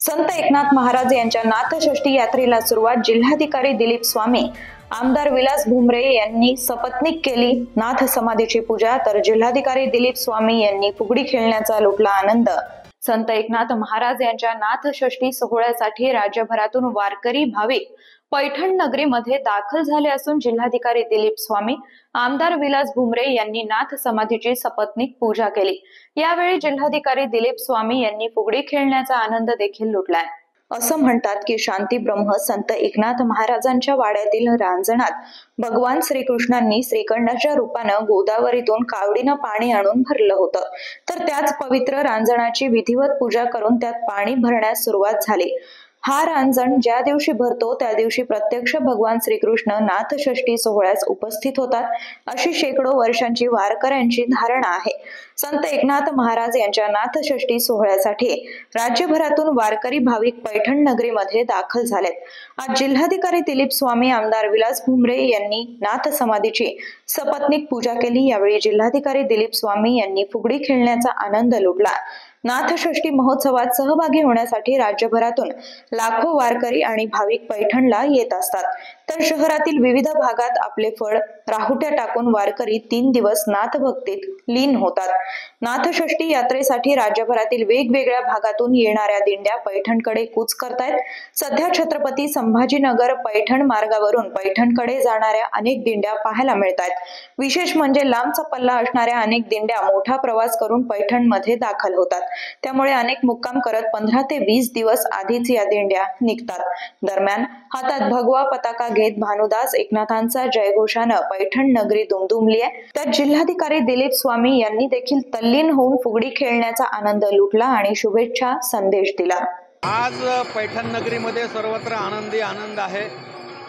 संत एकनाथ महाराज यांच्या नाथषष्ठी यात्रेला सुरुवात. जिल्हाधिकारी दिलीप स्वामी, आमदार विलास भुमरे यांनी सपत्नीक केली नाथ समाधीची पूजा, तर जिल्हाधिकारी दिलीप स्वामी यांनी फुगडी खेळण्याचा लुटला आनंद. संत एकनाथ महाराज यांच्या नाथषष्ठी सोहळ्यासाठी राज्यभरातून वारकरी भाविक पैठण नगरीमध्ये दाखल झाले असून जिल्हाधिकारी दिलीप स्वामी, आमदार विलास भुमरे यांनी नाथ समाधीची सपत्नीक पूजा केली. यावेळी जिल्हाधिकारी दिलीप स्वामी यांनी फुगडी खेळण्याचा आनंद देखील लुटलाय. असं म्हणतात की शांती ब्रह्म संत एकनाथ महाराजांच्या वाड्यातील रांजणात भगवान श्रीकृष्णांनी श्रीखंडाच्या रूपानं गोदावरीतून कावडीनं पाणी आणून भरलं होतं. तर त्याच पवित्र रांजणाची विधिवत पूजा करून त्यात पाणी भरण्यास सुरुवात झाली. हा रांजण ज्या दिवशी भरतो त्या दिवशी प्रत्यक्ष भगवान श्रीकृष्ण नाथषष्ठी सोहळ्यास उपस्थित होतात, अशी शेकडो वर्षांची वारकऱ्यांची धारणा आहे. संत एकनाथ महाराज यांच्या नाथषष्ठी सोहळ्यासाठी राज्यभरातून वारकरी भाविक पैठण नगरीमध्ये दाखल झालेत. आज जिल्हाधिकारी दिलीप स्वामी, आमदार विलास भुमरे यांनी नाथ समाधीची सपत्नीक पूजा केली. यावेळी जिल्हाधिकारी दिलीप स्वामी यांनी फुगडी खेळण्याचा आनंद लुटला. नाथषष्ठी महोत्सवात सहभागी होण्यासाठी राज्यभरातून लाखो वारकरी आणि भाविक पैठणला येत असतात. तर शहरातील विविध भागात आपले फळ राहुट्या टाकून वारकरी 3 दिवस नाथभक्तीत लीन होतात. नाथषष्ठी यात्रेसाठी राज्यभरातील वेगवेगळ्या भागातून येणाऱ्या दिंड्या पैठणकडे कूच करतायत. सध्या छत्रपती संभाजीनगर पैठण मार्गावरून पैठणकडे जाणाऱ्या अनेक दिंड्या पाहायला मिळतात. विशेष म्हणजे लांबचा पल्ला असणाऱ्या अनेक दिंड्या मोठा प्रवास करून पैठणमध्ये दाखल होतात. त्यामुळे अनेक मुक्काम करत 15 ते 20 दिवस आधीच या दिंड्या निघतात. दरम्यान हातात भगवा पताका घेत भानुदास एकनाथांचा जयघोषानं पैठण नगरी दुमदुमली आहे. त्यात जिल्हाधिकारी दिलीप स्वामी यांनी देखील तल्लीन होऊन फुगडी खेळण्याचा आनंद लुटला आणि शुभेच्छा संदेश दिला. आज पैठण नगरीमध्ये सर्वत्र आनंद आहे.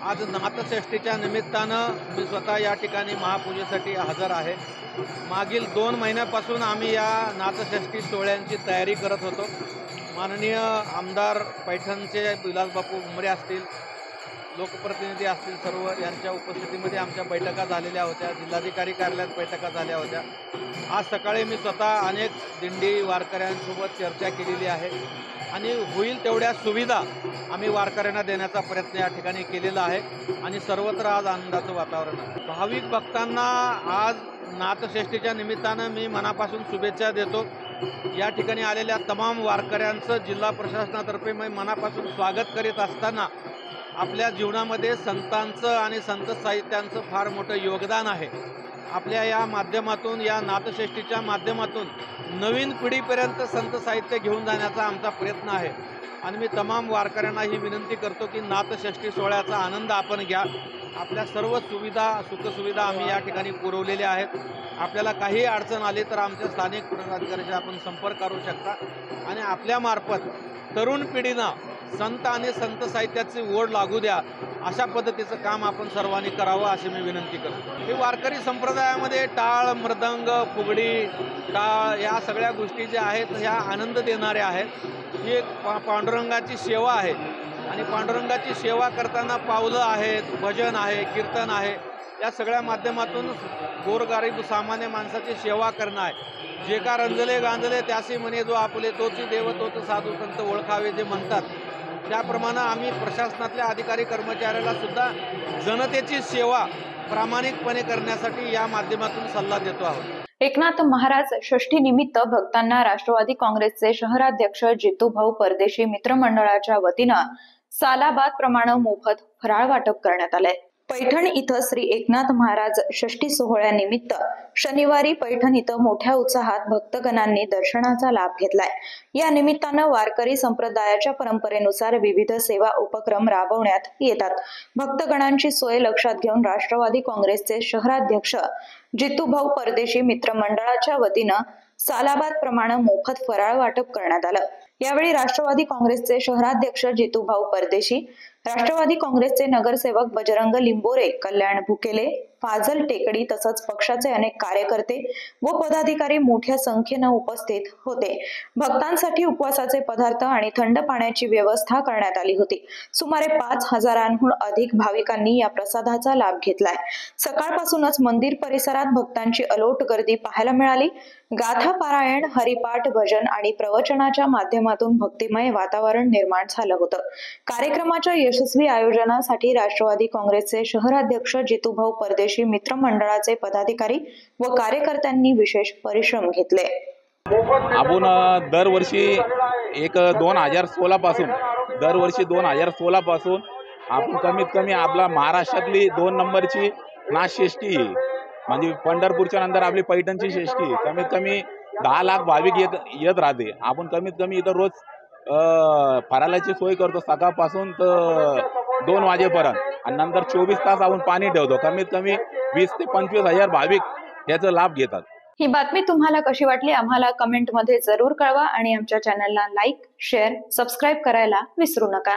आज नाथषष्ठीच्या निमित्तानं मी स्वतः या ठिकाणी महापूजेसाठी हजर आहे. मागील 2 महिन्यापासून आम्ही या नाथषष्ठी सोहळ्यांची तयारी करत होतो. माननीय आमदार पैठणचे विलासबापू भुमरे असतील, लोकप्रतिनिधी असतील, सर्व यांच्या उपस्थितीमध्ये आमच्या बैठका झालेल्या होत्या. जिल्हाधिकारी कार्यालयात बैठका झाल्या होत्या. आज सकाळी मी स्वतः अनेक दिंडी वारकऱ्यांसोबत चर्चा केलेली आहे आणि होईल तेवढ्या सुविधा आम्ही वारकऱ्यांना देण्याचा प्रयत्न या ठिकाणी केलेला आहे आणि सर्वत्र आज आनंदाचं वातावरण आहे. भाविक भक्तांना आज नाथषष्ठीच्या निमित्तानं मी मनापासून शुभेच्छा देतो. या ठिकाणी आलेल्या तमाम वारकऱ्यांचं जिल्हा प्रशासनातर्फे मी मनापासून स्वागत करीत असताना आपल्या जीवनामध्ये संतांचं आणि संत साहित्यांचं फार मोठं योगदान आहे. आपल्या या माध्यमातून, या नाथषष्ठीच्या माध्यमातून नवीन पिढीपर्यंत संत साहित्य घेऊन जाण्याचा आमचा प्रयत्न आहे आणि मी तमाम वारकऱ्यांना ही विनंती करतो की नाथषष्ठी सोहळ्याचा आनंद आपण घ्या. आपल्या सर्व सुविधा, सुखसुविधा आम्ही या ठिकाणी पुरवलेल्या आहेत. आपल्याला काही अडचण आली तर आमच्या स्थानिक पदाधिकाऱ्यांशी आपण संपर्क करू शकता आणि आपल्यामार्फत तरुण पिढीनं संत आणि संत साहित्याची ओढ लागू द्या, अशा पद्धतीचं काम आपण सर्वांनी करावं अशी मी विनंती करतो. हे वारकरी संप्रदायामध्ये टाळ, मृदंग, फुगडी, टाळ या सगळ्या गोष्टी ज्या आहेत ह्या आनंद देणाऱ्या आहेत. ही एक पांडुरंगाची सेवा आहे आणि पांडुरंगाची सेवा करताना पावलं आहेत, भजन आहे, कीर्तन आहे, या सगळ्या माध्यमातून गोरगरीब सामान्य माणसाची सेवा करणं आहे. जे का रंजले गांजले त्यासी म्हणे जो आपले, तोची देव तोच साधू संत ओळखावे जे म्हणतात, त्याप्रमाणे आम्ही प्रशासनातल्या अधिकारी कर्मचाऱ्याला सुद्धा जनतेची सेवा प्रामाणिकपणे करण्यासाठी या माध्यमातून सल्ला देतो आहोत. एकनाथ महाराज षष्ठी निमित्त भक्तांना राष्ट्रवादी काँग्रेसचे शहराध्यक्ष जितूभाऊ परदेशी मित्रमंडळाच्या वतीनं सालाबाद प्रमाणे मोफत फराळ वाटप करण्यात आलंय. पैठण इथं श्री एकनाथ महाराज षष्ठी सोहळ्यानिमित्त शनिवारी पैठण इथं मोठ्या उत्साहात भक्तगणांनी दर्शनाचा लाभ घेतलाय. या निमित्तानं वारकरी संप्रदायाच्या परंपरेनुसार विविध सेवा उपक्रम राबवण्यात येतात. भक्तगणांची सोय लक्षात घेऊन राष्ट्रवादी काँग्रेसचे शहराध्यक्ष जितूभाऊ परदेशी मित्रमंडळाच्या वतीनं सालाबाद प्रमाणे मोफत फराळ वाटप करण्यात आलं. यावेळी राष्ट्रवादी काँग्रेसचे शहराध्यक्ष जितूभाऊ परदेशी, राष्ट्रवादी काँग्रेसचे नगरसेवक बजरंग लिंबोरे, कल्याण भुकेले, फाजल टेकडी तसंच पक्षाचे अनेक कार्यकर्ते व पदाधिकारी मोठ्या संख्येनं उपस्थित होते. भक्तांसाठी उपवासाचे पदार्थ आणि थंड पाण्याची व्यवस्था करण्यात आली होती. सुमारे 5,000हून अधिक भाविकांनी या प्रसादाचा लाभ घेतलाय. सकाळपासूनच मंदिर परिसरात भक्तांची अलोट गर्दी पाहायला मिळाली. गाथा पारायण, हरिपाठ, भजन आणि प्रवचनाच्या माध्यमातून भक्तिमय वातावरण निर्माण झालं होतं. कार्यक्रमाच्या यशस्वी आयोजनासाठी राष्ट्रवादी काँग्रेसचे शहराध्यक्ष जितूभाऊ परदेशी, मित्रमंडळाचे पदाधिकारी व कार्यकर्त्यांनी विशेष परिश्रम घेतले. आपण दरवर्षी 2016 पासून आपण कमीत कमी आपला महाराष्ट्रातली 2 नंबरची नाथषष्ठी म्हणजे पंढरपूरच्या नंतर आपली पैठणची षष्ठी कमीत कमी 10 लाख भाविक येत राहते. आपण कमीत कमी इथं रोज फराळाची सोय करतो सकाळपासून तर 2 वाजेपर्यंत आणि नंतर 24 तास आपण पाणी ठेवतो. कमीत कमी 20 ते 25 हजार भाविक याचा लाभ घेतात. ही बातमी तुम्हाला कशी वाटली आम्हाला कमेंटमध्ये जरूर कळवा आणि आमच्या चॅनलला लाईक, शेअर, सबस्क्राईब करायला विसरू नका.